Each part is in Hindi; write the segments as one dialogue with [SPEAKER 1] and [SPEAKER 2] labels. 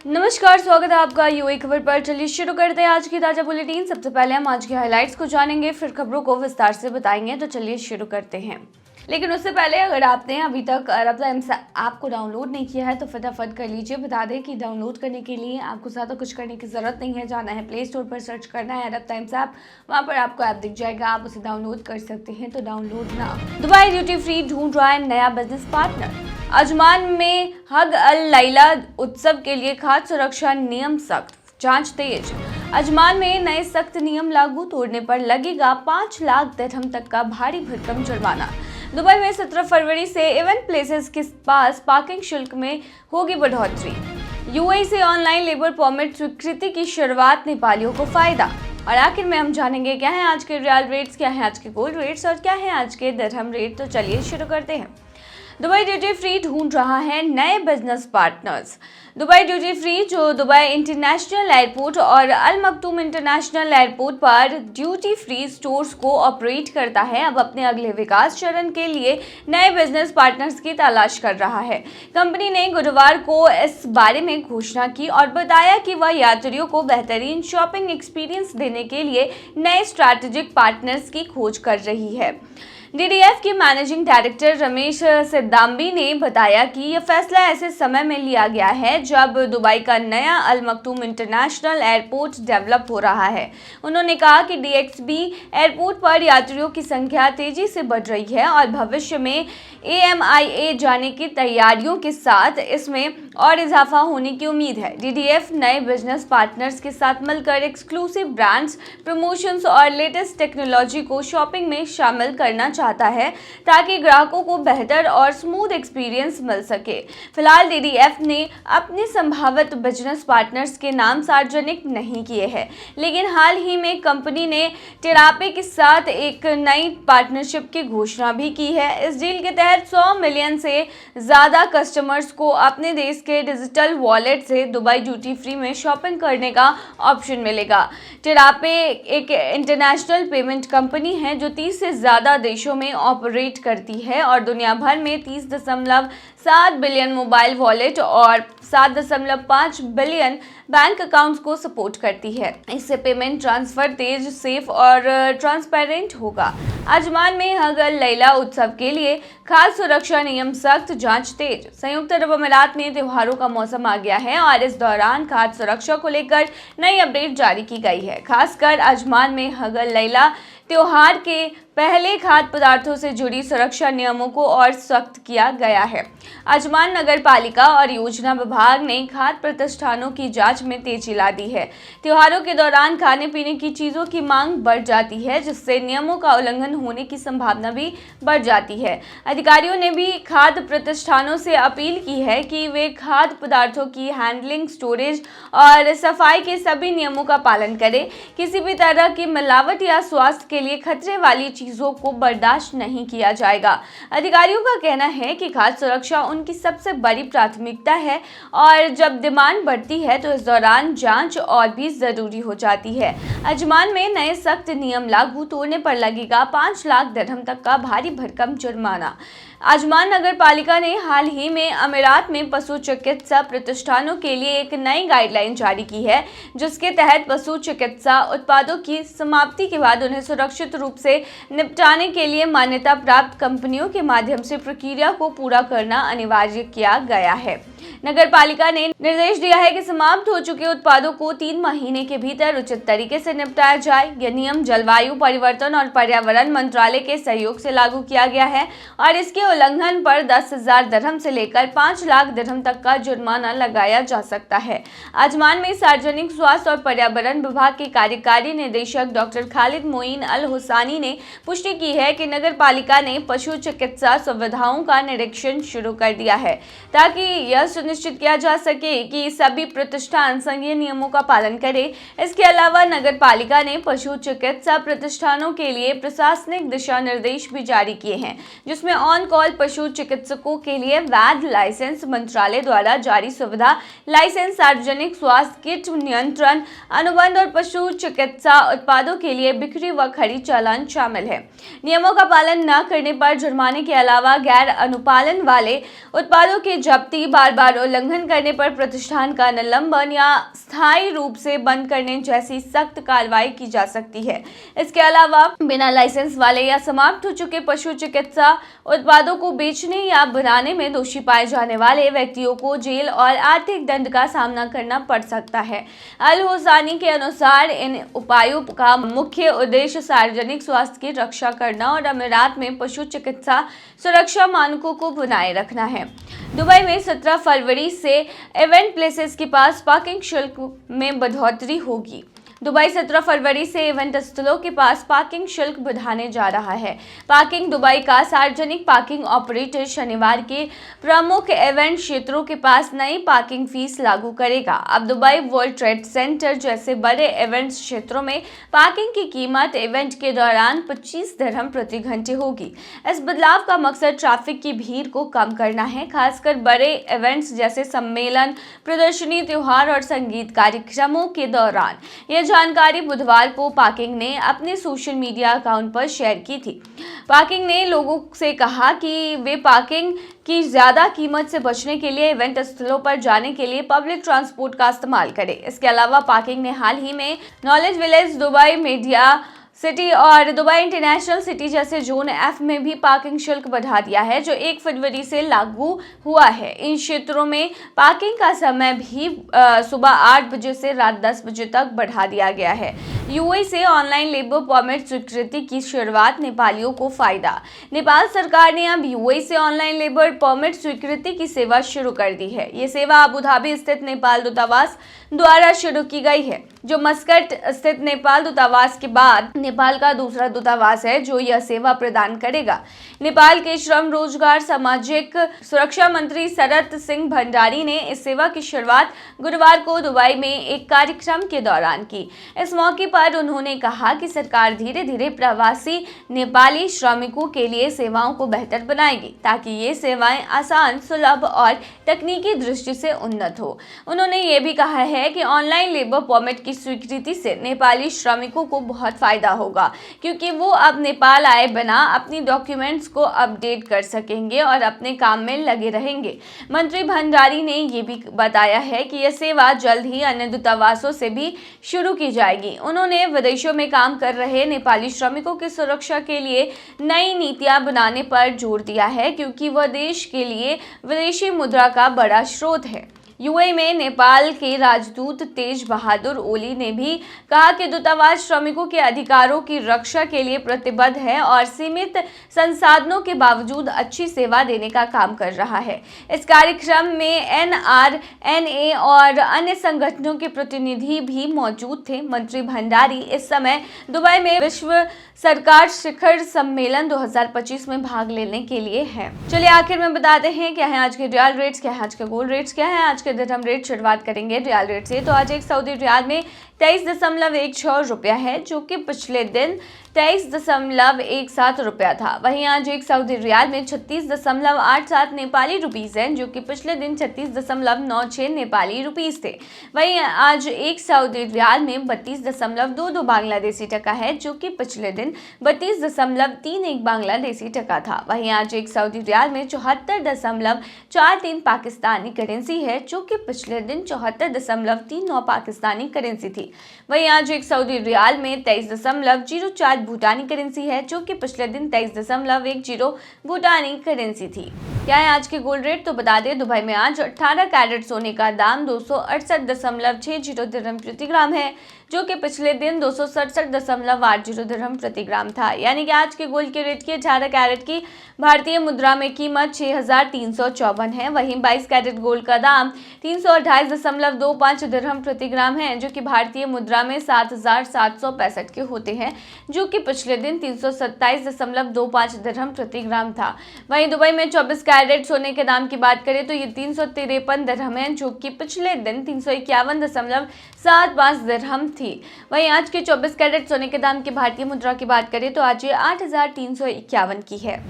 [SPEAKER 1] नमस्कार, स्वागत है आपका यूएई खबर पर। चलिए शुरू करते हैं आज की ताजा बुलेटिन। सबसे पहले हम आज के हाइलाइट्स को जानेंगे, फिर खबरों को विस्तार से बताएंगे। तो चलिए शुरू करते हैं। लेकिन उससे पहले अगर आपने अभी तक अरब टाइम्स ऐप को डाउनलोड नहीं किया है तो फटाफट कर लीजिए। बता दें कि डाउनलोड करने के लिए आपको ज़्यादा कुछ करने की ज़रूरत नहीं है। जाना है प्ले स्टोर पर, सर्च करना है अरब टाइम्स ऐप, वहाँ पर आपको ऐप दिख जाएगा, आप उसे डाउनलोड कर सकते हैं। तो डाउनलोड ना। दुबई ड्यूटी फ्री ढूंढ रहा है नया बिजनेस पार्टनर। अजमान में हग अल लैला उत्सव के लिए खाद्य सुरक्षा नियम सख्त, जांच तेज। अजमान में नए सख्त नियम लागू, तोड़ने पर लगेगा 5 लाख दिरहम तक का भारी भरकम जुर्माना। दुबई में 17 फरवरी से इवेंट प्लेसेस के पास पार्किंग शुल्क में होगी बढ़ोतरी। यूएई से ऑनलाइन लेबर परमिट स्वीकृति की शुरुआत, नेपालियों को फायदा। और आखिर में हम जानेंगे क्या है आज के रियल रेट्स, क्या है आज के गोल्ड रेट्स और क्या है आज के दिरहम रेट। तो चलिए शुरू करते हैं। दुबई ड्यूटी फ्री ढूंढ रहा है नए business partners. Dubai duty free, जो दुबई इंटरनेशनल एयरपोर्ट और अल मखदूम इंटरनेशनल एयरपोर्ट पर ड्यूटी फ्री स्टोर्स को ऑपरेट करता है, अब अपने अगले विकास चरण के लिए नए बिजनेस पार्टनर्स की तलाश कर रहा है। कंपनी ने गुरुवार को इस बारे में घोषणा की और बताया कि वह यात्रियों को बेहतरीन शॉपिंग एक्सपीरियंस देने के लिए नए स्ट्रैटेजिक पार्टनर्स की खोज कर रही है। डीडीएफ के मैनेजिंग डायरेक्टर रमेश सिद्धांबी ने बताया कि यह फैसला ऐसे समय में लिया गया है जब दुबई का नया अल मखदूम इंटरनेशनल एयरपोर्ट डेवलप हो रहा है। उन्होंने कहा कि डीएक्सबी एयरपोर्ट पर यात्रियों की संख्या तेजी से बढ़ रही है और भविष्य में एएमआईए जाने की तैयारियों के साथ इसमें और इजाफा होने की उम्मीद है। डीडीएफ नए बिजनेस पार्टनर्स के साथ मिलकर एक्सक्लूसिव ब्रांड्स, प्रमोशंस और लेटेस्ट टेक्नोलॉजी को शॉपिंग में शामिल करना चाहता है ताकि ग्राहकों को बेहतर और स्मूथ एक्सपीरियंस मिल सके। फिलहाल डीडीएफ ने अपने संभावित बिजनेस पार्टनर्स के नाम सार्वजनिक नहीं किए हैं, लेकिन हाल ही में कंपनी ने टेरापे के साथ एक नई पार्टनरशिप की घोषणा भी की है। इस डील के तहत 100 मिलियन से ज़्यादा कस्टमर्स को अपने देश के डिजिटल वॉलेट से दुबई ड्यूटी फ्री में शॉपिंग करने का ऑप्शन मिलेगा। टेरापे एक इंटरनेशनल पेमेंट कंपनी है जो 30 से ज़्यादा देशों में ऑपरेट करती है और दुनिया भर में 30.7 बिलियन मोबाइल वॉलेट और 7.5 बिलियन बैंक अकाउंट्स को सपोर्ट करती है। इससे पेमेंट ट्रांसफर तेज, सेफ और ट्रांसपेरेंट होगा। अजमान में हग अल लैला उत्सव के लिए खाद्य सुरक्षा नियम सख्त, जांच तेज। संयुक्त अरब अमीरात में त्योहारों का मौसम आ गया है और इस दौरान खाद्य सुरक्षा को लेकर नई अपडेट जारी की गई है। खासकर अजमान में हग अल लैला त्योहार के पहले खाद्य पदार्थों से जुड़ी सुरक्षा नियमों को और सख्त किया गया है। अजमान नगर पालिका और योजना विभाग ने खाद्य प्रतिष्ठानों की जांच में तेजी ला दी है। त्योहारों के दौरान खाने पीने की चीज़ों की मांग बढ़ जाती है, जिससे नियमों का उल्लंघन होने की संभावना भी बढ़ जाती है। अधिकारियों ने भी खाद्य प्रतिष्ठानों से अपील की है कि वे खाद्य पदार्थों की हैंडलिंग, स्टोरेज और सफाई के सभी नियमों का पालन करें। किसी भी तरह की मिलावट या स्वास्थ्य के लिए खतरे वाली चीजों को बर्दाश्त नहीं किया जाएगा। अधिकारियों का कहना है कि खाद्य सुरक्षा उनकी सबसे बड़ी प्राथमिकता है और जब डिमांड बढ़ती है तो इस दौरान जांच और भी जरूरी हो जाती है। अजमान में नए सख्त नियम लागू, तोड़ने पर लगेगा 5 लाख दिरहम तक का भारी भरकम जुर्माना। अजमान नगर पालिका ने हाल ही में अमीरात में पशु चिकित्सा प्रतिष्ठानों के लिए एक नई गाइडलाइन जारी की है, जिसके तहत पशु चिकित्सा उत्पादों की समाप्ति के बाद उन्हें सुरक्षित रूप से निपटाने के लिए मान्यता प्राप्त कंपनियों के माध्यम से प्रक्रिया को पूरा करना अनिवार्य किया गया है। नगर पालिका ने निर्देश दिया है कि समाप्त हो चुके उत्पादों को 3 महीने के भीतर उचित तरीके से निपटाया जाए। यह नियम जलवायु परिवर्तन और पर्यावरण मंत्रालय के सहयोग से लागू किया गया है और इसके उल्लंघन पर 10,000 दिरहम से लेकर 5 लाख दिरहम तक का जुर्माना लगाया जा सकता है। अजमान में सार्वजनिक स्वास्थ्य और पर्यावरण विभाग के कार्यकारी निदेशक डॉक्टर खालिद मोइन अल हुसैनी ने पुष्टि की है कि नगर पालिका ने पशु चिकित्सा सुविधाओं का निरीक्षण शुरू कर दिया है ताकि यह सुनिश्चित किया जा सके कि सभी प्रतिष्ठान संघीय नियमों का पालन करें। इसके अलावा नगर पालिका ने पशु चिकित्सा प्रतिष्ठानों के लिए प्रशासनिक दिशा निर्देश भी जारी किए हैं, जिसमें ऑन फॉल पशु चिकित्सकों के लिए वैध लाइसेंस मंत्रालय द्वारा जारी सुविधा लाइसेंस, सार्वजनिक स्वास्थ्य किट नियंत्रण अनुबंध और पशु चिकित्सा उत्पादों के लिए बिक्री व खरीद चालान शामिल है। नियमों का पालन न करने पर जुर्माने के अलावा गैर अनुपालन वाले उत्पादों की जब्ती, बार बार उल्लंघन करने पर प्रतिष्ठान का निलंबन या स्थायी रूप से बंद करने जैसी सख्त कार्रवाई की जा सकती है। इसके अलावा बिना लाइसेंस वाले या समाप्त हो चुके पशु चिकित्सा उत्पादों को बेचने या बनाने में दोषी पाए जाने वाले व्यक्तियों को जेल और आर्थिक दंड का सामना करना पड़ सकता है। अल होसानी के अनुसार इन उपायों का मुख्य उद्देश्य सार्वजनिक स्वास्थ्य की रक्षा करना और अमीरात में पशु चिकित्सा सुरक्षा मानकों को बनाए रखना है। दुबई में 17 फरवरी से इवेंट प्लेसेस के पास पार्किंग शुल्क में बढ़ोतरी होगी। दुबई 17 फरवरी से इवेंट स्थलों के पास पार्किंग शुल्क बढ़ाने जा रहा है। पार्किंग दुबई का सार्वजनिक पार्किंग ऑपरेटर शनिवार के प्रमुख इवेंट क्षेत्रों के पास नई पार्किंग फीस लागू करेगा। अब दुबई वर्ल्ड ट्रेड सेंटर जैसे बड़े इवेंट क्षेत्रों में पार्किंग की कीमत इवेंट के दौरान 25 दिरहम प्रति घंटे होगी। इस बदलाव का मकसद ट्रैफिक की भीड़ को कम करना है, खासकर बड़े इवेंट्स जैसे सम्मेलन, प्रदर्शनी, त्योहार और संगीत कार्यक्रमों के दौरान। यह जानकारी बुधवार को पार्किंग ने अपने सोशल मीडिया अकाउंट पर शेयर की थी। पार्किंग ने लोगों से कहा कि वे पार्किंग की ज्यादा कीमत से बचने के लिए इवेंट स्थलों पर जाने के लिए पब्लिक ट्रांसपोर्ट का इस्तेमाल करें। इसके अलावा पार्किंग ने हाल ही में knowledge village, Dubai media city और दुबई इंटरनेशनल सिटी जैसे जोन एफ में भी पार्किंग शुल्क बढ़ा दिया है, जो 1 फरवरी से लागू हुआ है। इन क्षेत्रों में पार्किंग का समय भी सुबह 8 बजे से रात 10 बजे तक बढ़ा दिया गया है। यूएई से ऑनलाइन लेबर परमिट स्वीकृति की शुरुआत, नेपालियों को फायदा। नेपाल सरकार ने अब यूएई से ऑनलाइन लेबर परमिट स्वीकृति की सेवा शुरू कर दी है। ये सेवा अबू धाबी स्थित नेपाल दूतावास द्वारा शुरू की गई है, जो मस्कट स्थित नेपाल दूतावास के बाद नेपाल का दूसरा दूतावास है जो यह सेवा प्रदान करेगा। नेपाल के श्रम, रोजगार, सामाजिक सुरक्षा मंत्री शरत सिंह भंडारी ने इस सेवा की शुरुआत गुरुवार को दुबई में एक कार्यक्रम के दौरान की। इस मौके पर उन्होंने कहा कि सरकार धीरे धीरे प्रवासी नेपाली श्रमिकों के लिए सेवाओं को बेहतर बनाएगी ताकि ये सेवाएं आसान, सुलभ और तकनीकी दृष्टि से उन्नत हो। उन्होंने ये भी कहा है कि ऑनलाइन लेबर परमिट की स्वीकृति से नेपाली श्रमिकों को बहुत फायदा होगा, क्योंकि वो अब नेपाल आए बिना अपनी डॉक्यूमेंट्स को अपडेट कर सकेंगे और अपने काम में लगे रहेंगे। मंत्री भंडारी ने ये भी बताया है कि यह सेवा जल्द ही अन्य दूतावासों से भी शुरू की जाएगी। उन्होंने विदेशों में काम कर रहे नेपाली श्रमिकों की सुरक्षा के लिए नई नीतियां बनाने पर जोर दिया है, क्योंकि वह देश के लिए विदेशी मुद्रा का बड़ा स्रोत है। यूएई में नेपाल के राजदूत तेज बहादुर ओली ने भी कहा कि दूतावास श्रमिकों के अधिकारों की रक्षा के लिए प्रतिबद्ध है और सीमित संसाधनों के बावजूद अच्छी सेवा देने का काम कर रहा है। इस कार्यक्रम में एनआरएनए और अन्य संगठनों के प्रतिनिधि भी मौजूद थे। मंत्री भंडारी इस समय दुबई में विश्व सरकार शिखर सम्मेलन 2025 में भाग लेने के लिए है। चलिए आखिर में बताते हैं क्या है आज के रियल रेट्स, क्या है आज के गोल्ड रेट्स, क्या है आज के दिरहम रेट। शुरुआत करेंगे रियल रेट से। तो आज एक सऊदी रियाल में 23.16 रुपया है, जो कि पिछले दिन 23.17 रुपया था। वहीं आज एक सऊदी रियाल में 36.87 नेपाली रुपीस है, जो कि पिछले दिन 36.96 नेपाली रुपीस थे। वहीं आज एक सऊदी रियाल में 32.22 बांग्लादेशी टका है, जो कि पिछले दिन 32.31 बांग्लादेशी टका था। वहीं आज एक सऊदी रियाल में 74.43 पाकिस्तानी करेंसी है, जो कि पिछले दिन 74.39 पाकिस्तानी करेंसी थी। वहीं आज एक सऊदी रियाल में 23.04 भूटानी करेंसी है, जो कि पिछले दिन 23.10 भूटानी करेंसी थी। क्या है आज के गोल्ड रेट, तो बता दें दुबई में आज 18 कैरेट सोने का दाम 268.60 दिरहम प्रति ग्राम है, जो कि पिछले दिन 267.80 दिरहम प्रति ग्राम था। यानी कि आज के गोल्ड के रेट की 18 कैरेट की भारतीय मुद्रा में कीमत 6,354 है। वहीं 22 कैरेट गोल्ड का दाम 328.25 दिरहम प्रति ग्राम है, जो कि भारतीय मुद्रा में 7,765 के होते हैं, जो कि पिछले दिन 327.25 दिरहम प्रति ग्राम था। वहीं दुबई में 24 कैरेट सोने के दाम की बात करें तो ये 353 दिरहम है, जो कि पिछले दिन 351.75 दिरहम थी। वहीं आज के 24 कैरेट सोने के दाम की भारतीय मुद्रा की बात करें तो आज ये 8,351 की है।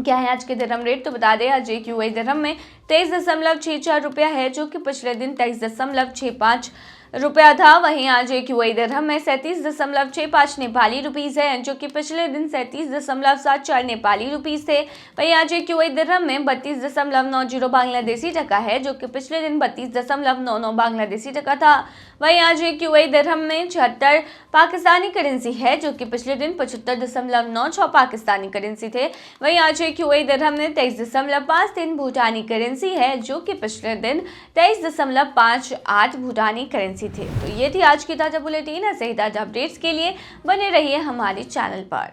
[SPEAKER 1] क्या है आज के दिरहम रेट, तो बता दें आज एक यूएई दिरहम में 23.64 रुपया है, जो कि पिछले दिन 23.65 रुपया था। वहीं आज एक यूएई दिरहम में 37.65 नेपाली रुपीस है, जो कि पिछले दिन 37.74 नेपाली रुपीस थे। वहीं आज एक यूएई दिरहम में 32.90 बांग्लादेशी टका है, जो कि पिछले दिन 32.99 बांग्लादेशी टका था। वहीं आज एक यूएई दिरहम में 76 पाकिस्तानी करेंसी है, जो कि पिछले दिन 75.96 पाकिस्तानी करेंसी थे। वहीं आज एक यूएई दिरहम में 23.53 भूटानी करेंसी है, जो कि पिछले दिन 23.58 भूटानी करेंसी थे। तो ये थी आज की ताज़ा बुलेटिन। ऐसे ही ताज़ा अपडेट्स के लिए बने रहिए हमारे चैनल पर।